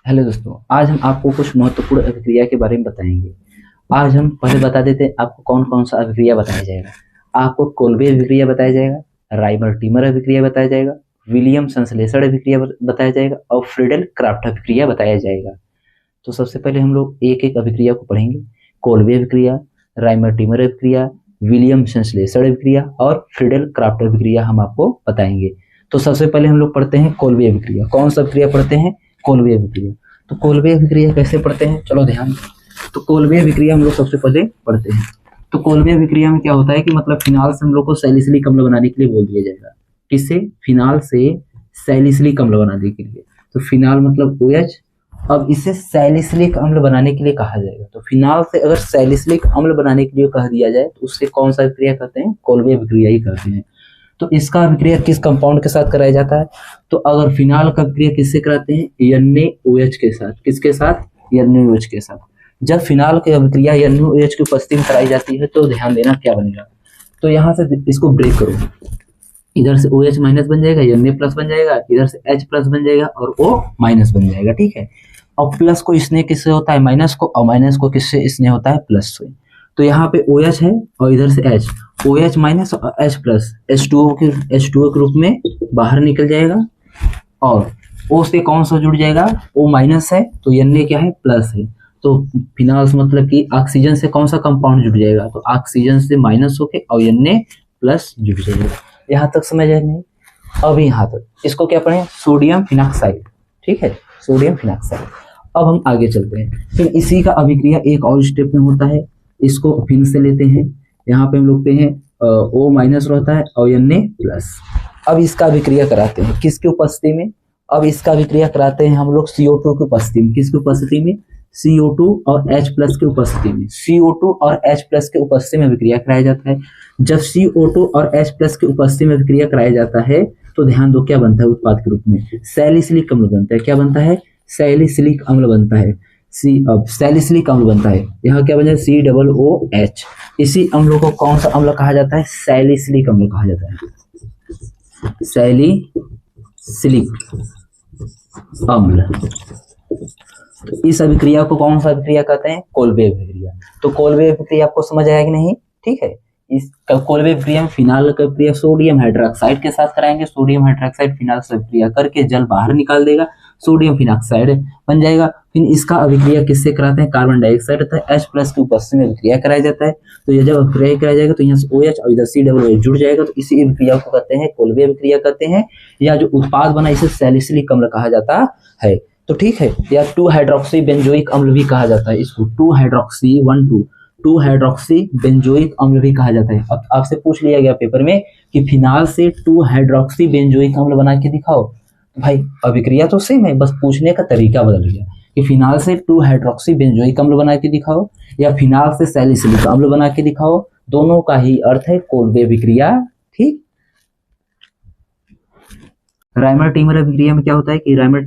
Hello दोस्तों, आज हम आपको कुछ महत्वपूर्ण अभिक्रिया के बारे में बताएंगे। आज हम पहले बता देते हैं आपको कौन कौन सा अभिक्रिया बताया जाएगा। आपको कोल्बे अभिक्रिया बताया जाएगा, राइमर टीमर अभिक्रिया बताया जाएगा, विलियम संश्लेषण अभिक्रिया बताया जाएगा और फ्रीडल क्राफ्ट अभिक्रिया बताया जाएगा। तो सबसे पहले हम लोग एक एक अभिक्रिया को पढ़ेंगे। कोल्बे अभिक्रिया, राइमर टीमर अभिक्रिया, विलियम संश्लेषण अभिक्रिया और फ्रीडल क्राफ्ट अभिक्रिया हम आपको बताएंगे। तो सबसे पहले हम लोग पढ़ते हैं कोल्बे अभिक्रिया। कौन सा अभिक्रिया पढ़ते हैं? कोल्बे अभिक्रिया। तो कोल्बे अभिक्रिया कैसे पढ़ते हैं, चलो ध्यान। तो कोल्बे अभिक्रिया हम लोग सबसे पहले पढ़ते हैं। तो कोल्बे अभिक्रिया में क्या होता है कि मतलब फिनाल से हम लोग को सैलिसिलिक अम्ल बनाने के लिए बोल दिया जाएगा। किससे? फिनाल से सैलिसिलिक अम्ल बनाने के लिए। तो फिनाल मतलब OH, अब इसे सैलिसिलिक अम्ल बनाने के लिए कहा जाएगा। तो फिनाल से अगर सैलिसिलिक अम्ल बनाने के लिए कह दिया जाए तो उससे कौन सा अभिक्रिया कहते हैं? कोल्बे अभिक्रिया ही कहते हैं। तो इसका अभिक्रिया किस कंपाउंड के साथ कराया जाता है? तो अगर फिनाल का अभिक्रिया किससे कराते हैं? NaOH के साथ। किसके साथ? NaOH के साथ। जब फिनाल की अभिक्रिया NaOH की उपस्थिति में कराई जाती है तो ध्यान देना क्या बनेगा। तो यहाँ से इसको ब्रेक करो, इधर से OH माइनस बन जाएगा, Na प्लस बन जाएगा, इधर से H प्लस बन जाएगा और O माइनस बन जाएगा। ठीक है। और प्लस को स्नेह किससे होता है? माइनस को, और माइनस को किससे स्नेह होता है? प्लस से। तो यहाँ पे OH है और इधर से H, OH माइनस और H प्लस H2O के रूप में बाहर निकल जाएगा और O से कौन सा जुड़ जाएगा? O माइनस है तो Na क्या है? प्लस है। तो फिनाल मतलब कि ऑक्सीजन से कौन सा कंपाउंड जुड़ जाएगा? तो ऑक्सीजन से माइनस होके और Na प्लस जुड़ जाएगा। यहाँ तक समझ आए नहीं? अब यहाँ तक इसको क्या पढ़ें? Sodium phenoxide. ठीक है, सोडियम फिनॉक्साइड। अब हम आगे चलते हैं। फिर इसी का अभिक्रिया एक और स्टेप में होता है, इसको फिर से लेते हैं। यहाँ पे हम लोग हैं O माइनस रहता है और Na प्लस। अब इसका अभिक्रिया कराते हैं किसकी उपस्थिति में? अब इसका अभिक्रिया कराते हैं हम लोग CO2 की उपस्थिति में। किसकी उपस्थिति में? CO2 और H प्लस की उपस्थिति में। CO2 और H प्लस की उपस्थिति में अभिक्रिया कराया जाता है। जब CO2 और H प्लस की उपस्थिति में अभिक्रिया कराया जाता है तो ध्यान दो क्या बनता है उत्पाद के रूप में? सैलिसिलिक अम्ल बनता है। क्या बनता है? सैलिसिलिक अम्ल बनता है। अब सैलिसिलिक अम्ल बनता है। यहाँ क्या बन जाए? COOH। इसी अम्ल को कौन सा अम्ल कहा जाता है? सैलिसिलिक अम्ल कहा जाता है। सैलिसिलिक अम्ल। तो इस अभिक्रिया को कौन सा अभिक्रिया कहते हैं? कोल्बे अभिक्रिया। तो कोल्बे अभिक्रिया आपको समझ आया कि नहीं? ठीक है। इस कोल्बे अभिक्रिया में फिनाल का अभिक्रिया सोडियम हाइड्रोक्साइड के साथ कराएंगे। सोडियम हाइड्रोक्साइड फिनाल से अभिक्रिया करके जल बाहर निकाल देगा, सोडियम फिनॉक्साइड बन जाएगा। फिर इसका अभिक्रिया किससे कराते हैं? कार्बन डाइऑक्साइड तथा H प्लस की उपस्थिति में अभिक्रिया कराया जाता है। तो ये जब अभिक्रिया कराया जाएगा तो यहाँ से OH और इधर COOH जुड़ जाएगा। तो इसी अभिक्रिया को कहते हैं कोल्बे अभिक्रिया कहते हैं, या जो उत्पाद बना इसे सैलिसिलिक अम्ल कहा जाता है। तो ठीक है, या 2 हाइड्रोक्सी बेंजोइक अम्ल भी कहा जाता है। इसको 2 हाइड्रोक्सी बेंजोइक अम्ल भी कहा जाता है। अब आपसे पूछ लिया गया पेपर में कि फिनाल से 2 हाइड्रोक्सी बेंजोइक अम्ल बना के दिखाओ। भाई अभिक्रिया तो सेम है, बस पूछने का तरीका बदल गया कि फिनाल से 2 हाइड्रोक्सी बेंजोइक अम्ल बना के दिखाओ या फिनाल से सैलिसिलिक अम्ल बना के दिखाओ। दोनों का ही अर्थ है कोल्बे अभिक्रिया। ठीक। राइमर टीमर अभिक्रिया में क्या होता है कि राइमर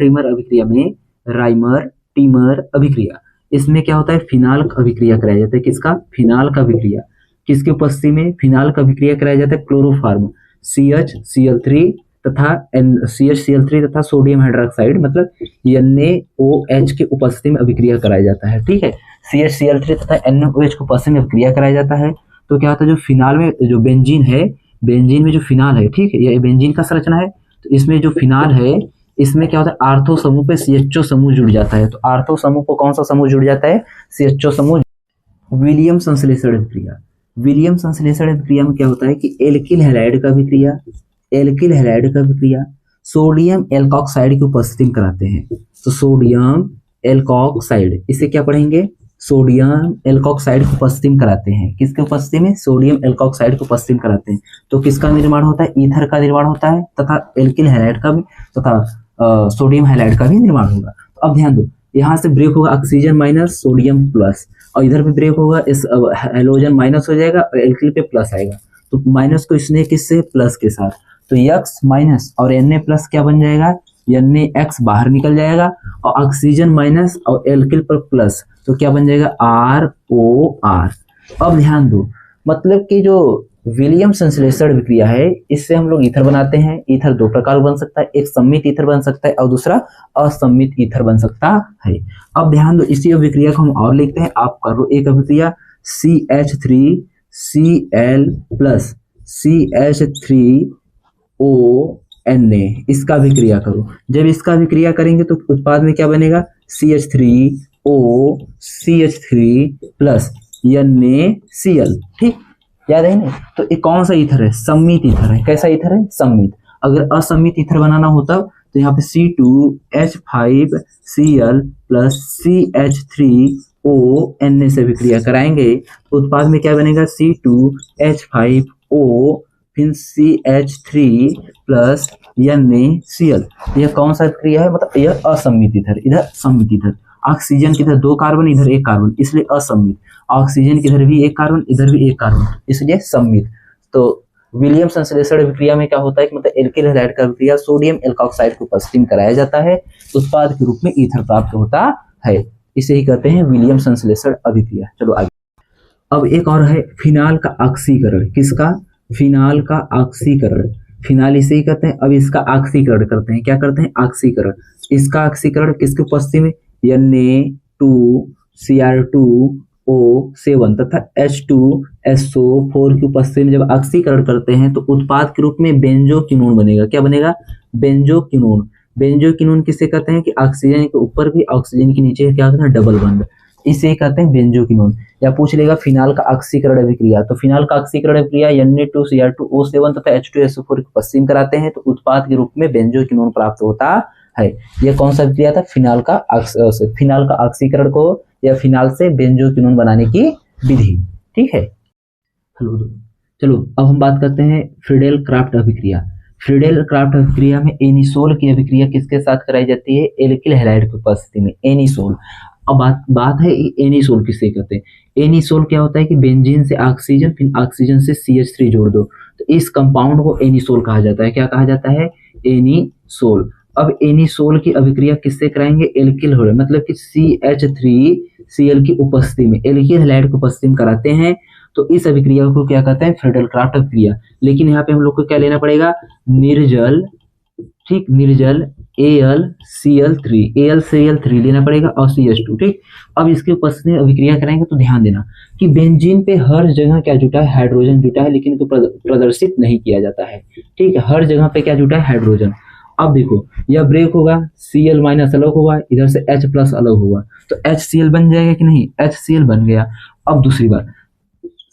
टीमर अभिक्रिया इसमें क्या होता है? फिनाल का अभिक्रिया कराया जाता है। किसका? फिनाल का अभिक्रिया। किसकी उपस्थिति में फिनाल का अभिक्रिया कराया जाता है? क्लोरोफार्म CHCl3 तथा CHCl3 तथा सोडियम हाइड्रोक्साइड मतलब NaOH की उपस्थिति में अभिक्रिया कराया जाता है। ठीक है, CHCl3 तथा NaOH की उपस्थिति में अभिक्रिया कराया जाता है। तो क्या होता है? जो फिनाल में जो बेंजीन है, बेंजीन में जो फिनाल है, ठीक है, ये बेंजीन का संरचना है। तो इसमें जो फिनाल है इसमें क्या होता है? आर्थो समूह पे CHO समूह जुड़ जाता है। तो आर्थो समूह को कौन सा समूह जुड़ जाता है? CHO समूह। विलियम संश्लेषण अभिक्रिया। विलियम संश्लेषण अभिक्रिया में क्या होता है कि एल्किल हैलाइड का अभिक्रिया सोडियम एल्कोक्साइड की उपस्थिति में कराते हैं। तो सोडियम एल्कोक्साइड, इसे क्या पढ़ेंगे? सोडियम एल्कोक्साइड की उपस्थिति में कराते हैं। किसकी उपस्थिति में? सोडियम एल्कोक्साइड की उपस्थिति में कराते हैं। तो किसका निर्माण होता है? ईथर का निर्माण होता है तथा एल्किल हैलाइड का भी तथा सोडियम हैलाइड का भी निर्माण होगा। तो अब ध्यान दो, यहाँ से ब्रेक होगा ऑक्सीजन माइनस सोडियम प्लस और इधर पे ब्रेक होगा, इस हेलोजन माइनस हो जाएगा और एल्किल पे प्लस आएगा। तो माइनस को इसने किससे? प्लस के साथ। तो X माइनस और Na प्लस क्या बन जाएगा? NaX बाहर निकल जाएगा और ऑक्सीजन माइनस और एल्किल पर प्लस, तो क्या बन जाएगा? ROR। अब ध्यान दो, मतलब कि जो विलियम संश्लेषण विक्रिया है, इससे हम लोग ईथर बनाते हैं। ईथर दो प्रकार बन सकता है, एक सम्मित ईथर बन सकता है और दूसरा असम्मित ईथर बन सकता है। अब ध्यान दो, इसी अभिक्रिया को हम और लिखते हैं। आप करो एक अभिक्रिया CH3Cl प्लस CH3ONa, इसका अभिक्रिया करो। जब इसका अभिक्रिया करेंगे तो उत्पाद में क्या बनेगा, CH3O CH3 प्लस NaCl। ठीक, याद है ना। तो ये कौन सा ईथर है, सम्मित ईथर है। कैसा ईथर है, सम्मित। अगर असम्मित ईथर बनाना होता तो यहाँ पे C2H5Cl प्लस CH3ONa से विक्रिया कराएंगे, उत्पाद में क्या बनेगा, C2H5O फिर CH3 प्लस NaCl। यह कौन सा विक्रिया है, मतलब यह असम्मित ईथर, इधर सम्मित ईथर। ऑक्सीजन की इधर दो कार्बन, इधर एक कार्बन, इसलिए असम्मित। ऑक्सीजन की इधर भी एक कार्बन, इधर भी एक कार्बन, इसलिए सम्मित। तो विलियम संश्लेषण विक्रिया में क्या होता है कि मतलब एल्किल हैलाइड का विक्रिया सोडियम एल्कोक्साइड को उपस्थित में कराया जाता है, उत्पाद के रूप में ईथर प्राप्त होता है। इसे ही कहते हैं विलियम संश्लेषण अभिक्रिया। चलो आगे। अब एक और है फिनाल का ऑक्सीकरण। किसका, फिनाल का ऑक्सीकरण। फिनाल इसे ही कहते हैं। अब इसका ऑक्सीकरण करते हैं। क्या करते हैं, ऑक्सीकरण। इसका ऑक्सीकरण किसकी उपस्थिति में, Na2Cr2O7 तथा H2SO4 की उपस्थिति में जब ऑक्सीकरण करते हैं तो उत्पाद के रूप में बेंजोक्विनोन बनेगा। क्या बनेगा, बेंजोक्विनोन। बेंजोक्विनोन किसे कहते हैं कि ऑक्सीजन के ऊपर भी ऑक्सीजन के नीचे क्या कहते हैं, डबल बंध, इसे कहते हैं बेंजोक्विनोन। या पूछ लेगा फिनाल का ऑक्सीकरण अभिक्रिया, तो फिनाल का ऑक्सीकरण अभिक्रिया Na2Cr2O7 तथा H2SO4 की उपस्थिति में कराते हैं तो उत्पाद के रूप में बेंजोक्विनोन प्राप्त होता है। यह कौन सा विक्रिया था, फिनाल का ऑक्सीकरण को या फिनाल से बेंजोक्विनोन बनाने की विधि। ठीक है, चलो अब हम बात करते हैं फ्रीडेल क्राफ्ट अभिक्रिया। फ्रीडेल क्राफ्ट अभिक्रिया में एनिसोल की अभिक्रिया किसके साथ कराई जाती है, एल्किल हैलाइड की उपस्थिति में, एनिसोल। अब बात है एनिसोल किसे कहते हैं। एनिसोल क्या होता है कि बेंजीन से ऑक्सीजन, फिर ऑक्सीजन से CH3 जोड़ दो तो इस कंपाउंड को एनिसोल कहा जाता है। क्या कहा जाता है, एनिसोल। अब एनिसोल की अभिक्रिया किससे कराएंगे, एल्किल हैलाइड, मतलब कि CH3Cl की उपस्थिति में, एल्किल हैलाइड की उपस्थिति में कराते हैं तो इस अभिक्रिया को क्या कहते हैं, फ्रीडेल क्राफ्ट अभिक्रिया। लेकिन यहाँ पे हम लोग को क्या लेना पड़ेगा, निर्जल, ठीक, निर्जल AlCl3 लेना पड़ेगा और CH2। ठीक, अब इसके उपस्थिति में अभिक्रिया कराएंगे तो ध्यान देना कि बेंजीन पे हर जगह क्या जुटा है, हाइड्रोजन जुटा है, लेकिन इसको प्रदर्शित नहीं किया जाता है। ठीक है, हर जगह पे क्या जुटा है, हाइड्रोजन। अब देखो यह ब्रेक होगा, Cl माइनस अलग होगा, इधर से H प्लस अलग होगा तो HCl बन जाएगा कि नहीं, HCl बन गया। अब दूसरी बार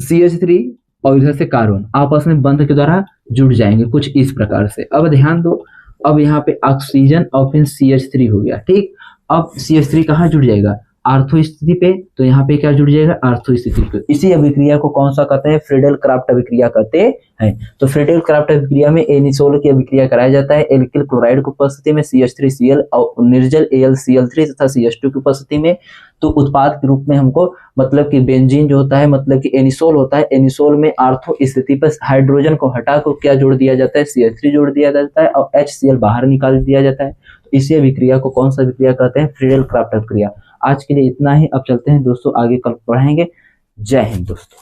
CH3 और इधर से कार्बन आपस में बंध के द्वारा जुड़ जाएंगे कुछ इस प्रकार से। अब ध्यान दो, अब यहाँ पे ऑक्सीजन और फिर CH3 हो गया। ठीक, अब CH3 कहाँ जुड़ जाएगा, आर्थो स्थिति पे, तो यहाँ पे क्या जुड़ जाएगा, आर्थो स्थिति पे। इसी अभिक्रिया को कौन सा कहते हैं, फ्रीडेल क्राफ्ट अभिक्रिया कहते हैं। तो फ्रीडेल क्राफ्ट अभिक्रिया में एनिसोल की अभिक्रिया कराया जाता है एल्किल क्लोराइड की उपस्थिति में, CH3Cl और निर्जल AlCl3 तथा CH2 की उपस्थिति में। तो उत्पाद के रूप में हमको मतलब कि बेंजीन जो होता है, मतलब कि एनिसोल होता है, एनिसोल में आर्थो स्थिति पर हाइड्रोजन को हटा कर क्या जोड़ दिया जाता है, CH3 जोड़ दिया जाता है और HCl बाहर निकाल दिया जाता है। इसी अभिक्रिया को कौन सा अभिक्रिया कहते हैं, फ्रीडेल क्राफ्ट अभिक्रिया। आज के लिए इतना ही, अब चलते हैं दोस्तों आगे, कल पढ़ाएंगे। जय हिंद दोस्तों।